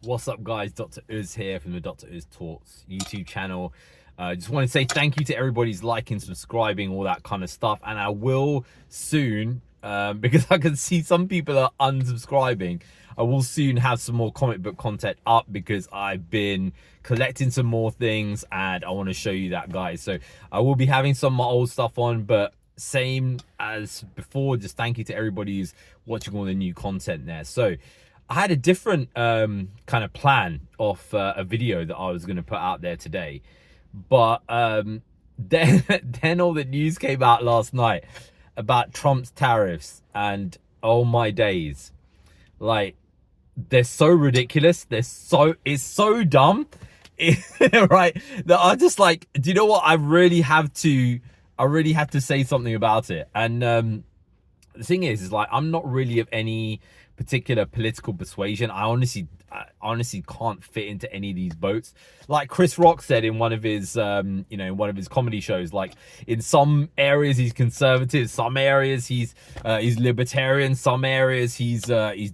What's up, guys? Dr. Uz here from the Dr. Uz Talks YouTube channel. Just want to say thank you to everybody who's liking, subscribing, all that kind of stuff. And I will soon, because I can see some people are unsubscribing, I will soon have some more comic book content up because I've been collecting some more things and I want to show you that, guys. So I will be having some of my old stuff on, but same as before, just thank you to everybody who's watching all the new content there. So I had a different kind of plan of a video that I was going to put out there today, but then then all the news came out last night about Trump's tariffs, and oh my days, like, they're so ridiculous, it's so dumb, right, that I just like, do you know what, I really have to say something about it. And the thing is like, I'm not really of any particular political persuasion. I honestly can't fit into any of these boats. Like Chris Rock said in one of his in one of his comedy shows, like, in some areas he's conservative, some areas he's libertarian, some areas he's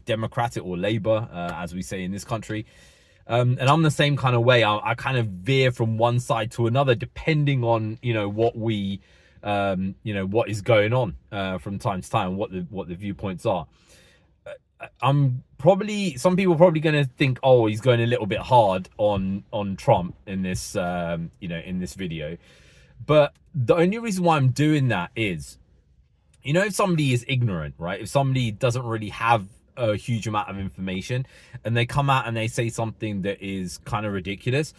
democratic or labor, as we say in this country. And I'm the same kind of way. I kind of veer from one side to another depending on what we what is going on from time to time, what the viewpoints are. Some people are probably going to think, oh, he's going a little bit hard on Trump in this in this video, but the only reason why I'm doing that is, if somebody is ignorant, right, if somebody doesn't really have a huge amount of information and they come out and they say something that is kind of ridiculous,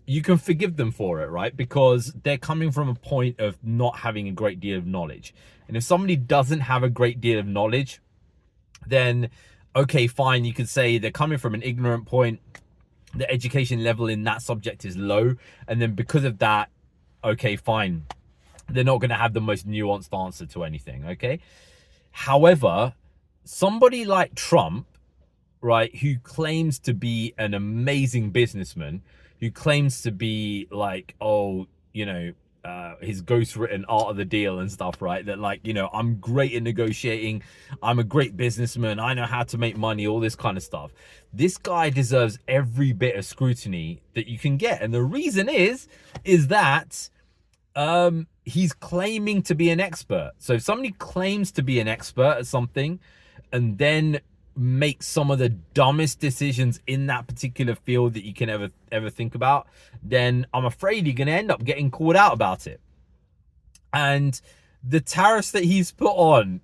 you can forgive them for it, right? Because they're coming from a point of not having a great deal of knowledge. And if somebody doesn't have a great deal of knowledge, then okay, fine, you could say they're coming from an ignorant point, the education level in that subject is low, and then because of that, okay, fine, they're not going to have the most nuanced answer to anything, okay? However, somebody like Trump, right, who claims to be an amazing businessman, who claims to be like, oh, his ghostwritten art of the deal and stuff, right? That, like, I'm great in negotiating, I'm a great businessman, I know how to make money, all this kind of stuff. This guy deserves every bit of scrutiny that you can get. And the reason is that he's claiming to be an expert. So if somebody claims to be an expert at something and then make some of the dumbest decisions in that particular field that you can ever think about, then I'm afraid you're going to end up getting called out about it. And the tariffs that he's put on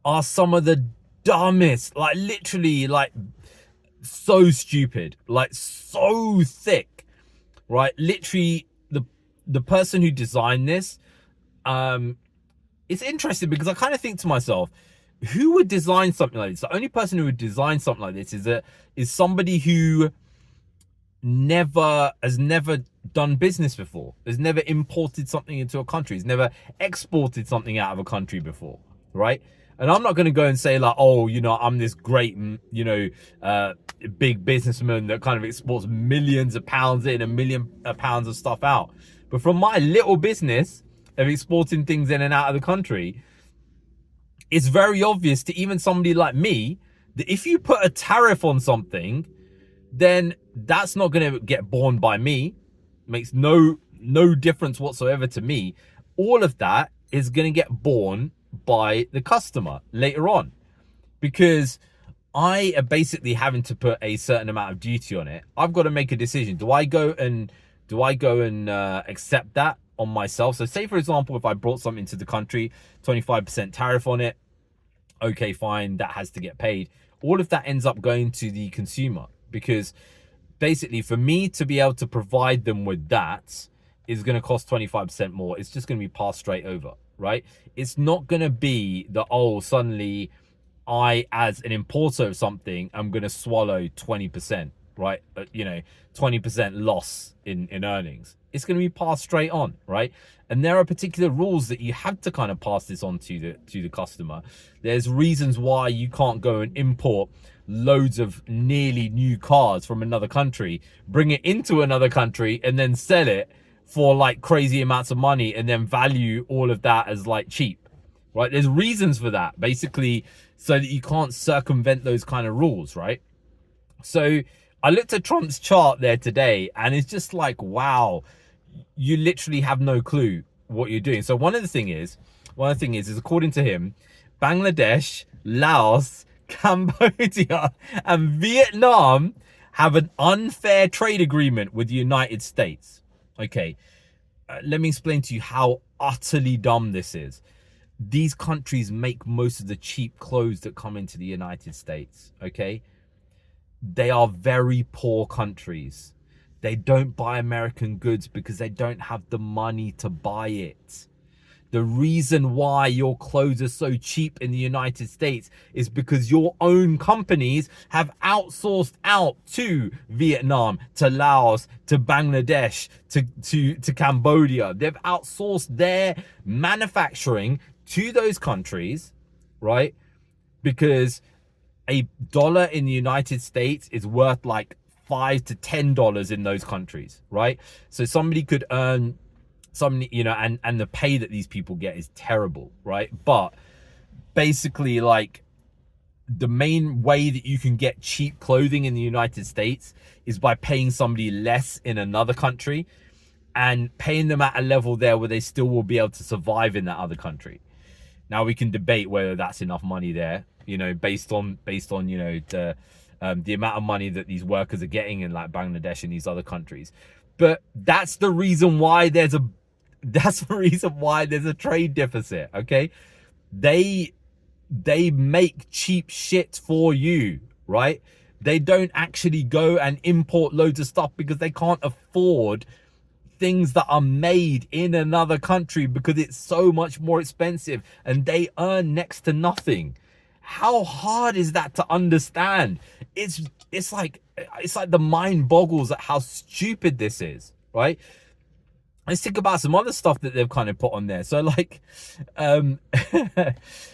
are some of the dumbest, like, literally, like, so stupid, like, so thick, right? Literally, the person who designed this, it's interesting because I kind of think to myself, who would design something like this? The only person who would design something like this is somebody who has never done business before, has never imported something into a country, has never exported something out of a country before, right? And I'm not going to go and say like, oh, I'm this great, big businessman that kind of exports millions of pounds in, $1 million pounds of stuff out. But from my little business of exporting things in and out of the country, it's very obvious to even somebody like me that if you put a tariff on something, then that's not going to get borne by me. Makes no difference whatsoever to me. All of that is going to get borne by the customer later on, because I am basically having to put a certain amount of duty on it. I've got to make a decision. Do I go and accept that on myself? So say, for example, if I brought something to the country, 25% tariff on it, okay, fine, that has to get paid. All of that ends up going to the consumer, because basically for me to be able to provide them with that is going to cost 25% more. It's just going to be passed straight over, right? It's not going to be that, oh, suddenly I, as an importer of something, I'm going to swallow 20%, right? 20% loss in earnings. It's going to be passed straight on, right? And there are particular rules that you have to kind of pass this on to the customer. There's reasons why you can't go and import loads of nearly new cars from another country, bring it into another country, and then sell it for like crazy amounts of money, and then value all of that as like cheap, right? There's reasons for that, basically, so that you can't circumvent those kind of rules, right? So I looked at Trump's chart there today, and it's just like, wow, you literally have no clue what you're doing. So one of the thing is according to him, Bangladesh, Laos, Cambodia, and Vietnam have an unfair trade agreement with the United States. Okay, let me explain to you how utterly dumb this is. These countries make most of the cheap clothes that come into the United States. Okay, they are very poor countries. They don't buy American goods because they don't have the money to buy it. The reason why your clothes are so cheap in the United States is because your own companies have outsourced out to Vietnam, to Laos, to Bangladesh, to Cambodia. They've outsourced their manufacturing to those countries, right? Because a dollar in the United States is worth like $5 to $10 in those countries, right? So somebody could earn some, you know, and the pay that these people get is terrible, right? But basically, like, the main way that you can get cheap clothing in the United States is by paying somebody less in another country and paying them at a level there where they still will be able to survive in that other country. Now we can debate whether that's enough money there, you know, based on you know, the amount of money that these workers are getting in like Bangladesh and these other countries. But that's the reason why there's a trade deficit. Okay, they make cheap shit for you, right? They don't actually go and import loads of stuff because they can't afford things that are made in another country because it's so much more expensive, and they earn next to nothing. How hard is that to understand? It's like the mind boggles at how stupid this is, right? Let's think about some other stuff that they've kind of put on there. So like,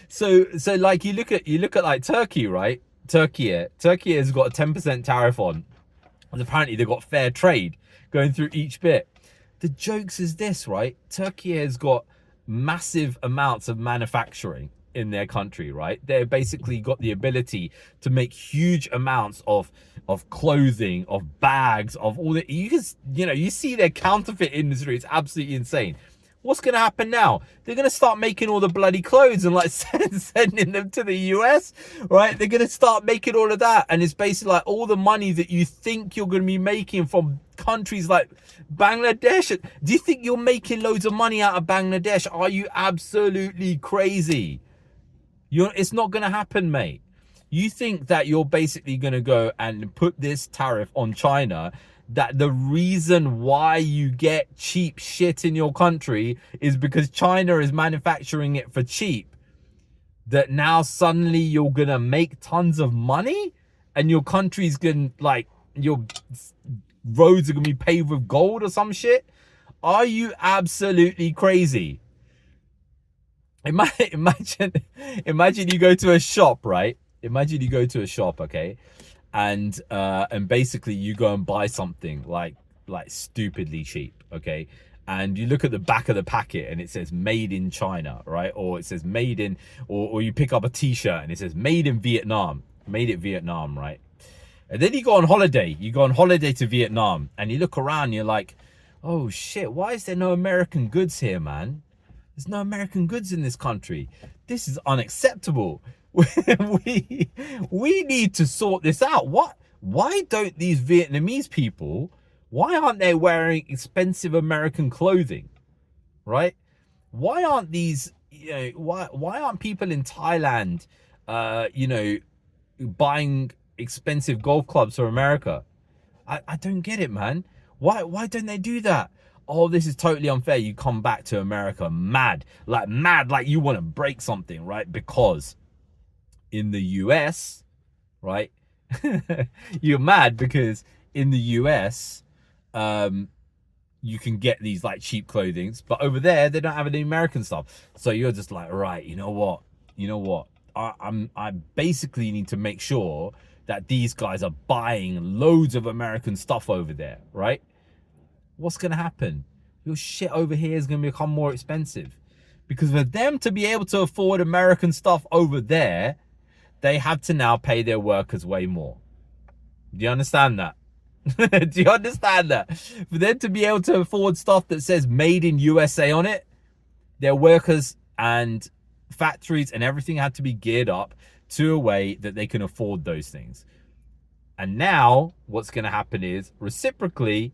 so like you look at like Turkey, right? Turkey has got a 10% tariff on, and apparently they've got fair trade going through each bit. The jokes is this, right? Turkey has got massive amounts of manufacturing in their country, right? They've basically got the ability to make huge amounts of clothing, of bags, of all that. You can, you know, you see their counterfeit industry. It's absolutely insane. What's going to happen now? They're going to start making all the bloody clothes and like sending them to the US, right? They're going to start making all of that. And it's basically like all the money that you think you're going to be making from countries like Bangladesh. Do you think you're making loads of money out of Bangladesh? Are you absolutely crazy? It's not going to happen, mate. You think that you're basically going to go and put this tariff on China, that the reason why you get cheap shit in your country is because China is manufacturing it for cheap, that now suddenly you're going to make tons of money and your country's going to, like, your roads are going to be paved with gold or some shit? Are you absolutely crazy? Imagine you go to a shop, right? Imagine you go to a shop, okay? And basically you go and buy something like stupidly cheap, okay? And you look at the back of the packet and it says made in China, right? Or it says made in, or you pick up a t-shirt and it says made in Vietnam, made it Vietnam, right? And then you go on holiday to Vietnam and you look around and you're like, oh shit, why is there no American goods here, man? There's no American goods in this country. This is unacceptable. we need to sort this out. Why don't these Vietnamese people, why aren't they wearing expensive American clothing, right? Why aren't these, you know, why aren't people in Thailand, you know, buying expensive golf clubs for America? I don't get it, man. Why don't they do that? Oh, this is totally unfair. You come back to America mad, like you want to break something, right? Because in the US, right, you're mad because in the US, you can get these like cheap clothings, but over there they don't have any American stuff. So you're just like, right, you know what? I basically need to make sure that these guys are buying loads of American stuff over there, right? What's going to happen? Your shit over here is going to become more expensive, because for them to be able to afford American stuff over there, they have to now pay their workers way more. Do you understand that? Do you understand that? For them to be able to afford stuff that says made in USA on it, their workers and factories and everything had to be geared up to a way that they can afford those things. And now what's going to happen is reciprocally,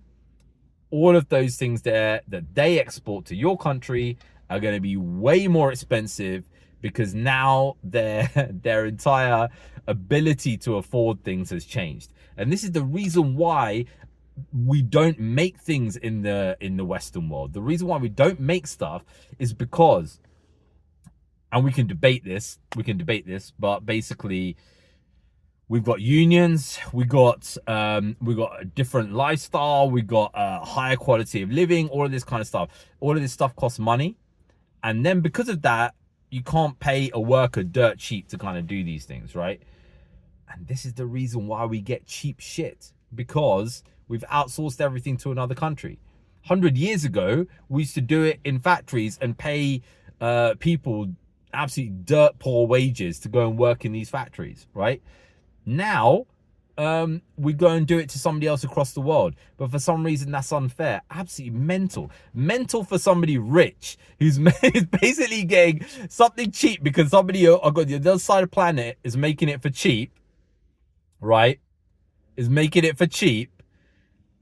all of those things there that they export to your country are going to be way more expensive, because now their entire ability to afford things has changed. And this is the reason why we don't make things in the Western world. The reason why we don't make stuff is because, and we can debate this, but basically we've got unions, we got a different lifestyle, we got a higher quality of living, all of this kind of stuff. All of this stuff costs money. And then because of that, you can't pay a worker dirt cheap to kind of do these things, right? And this is the reason why we get cheap shit, because we've outsourced everything to another country. 100 years ago, we used to do it in factories and pay people absolutely dirt poor wages to go and work in these factories, right? Now, we go and do it to somebody else across the world. But for some reason, that's unfair. Absolutely mental. Mental for somebody rich who's basically getting something cheap because somebody on the other side of the planet is making it for cheap, right? Is making it for cheap.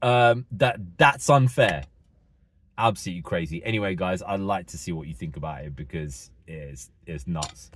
That's unfair. Absolutely crazy. Anyway, guys, I'd like to see what you think about it, because it's nuts.